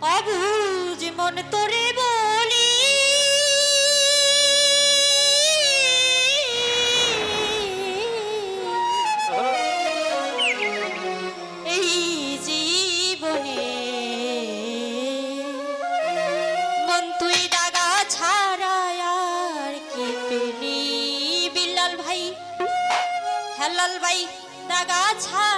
অবুঝ মন তোরে বলি এই জীবনে মন তুই দাগা ছাড়া আর কি পেলি বিল্লাল ভাই হেলাল ভাই দাগা ছাড়া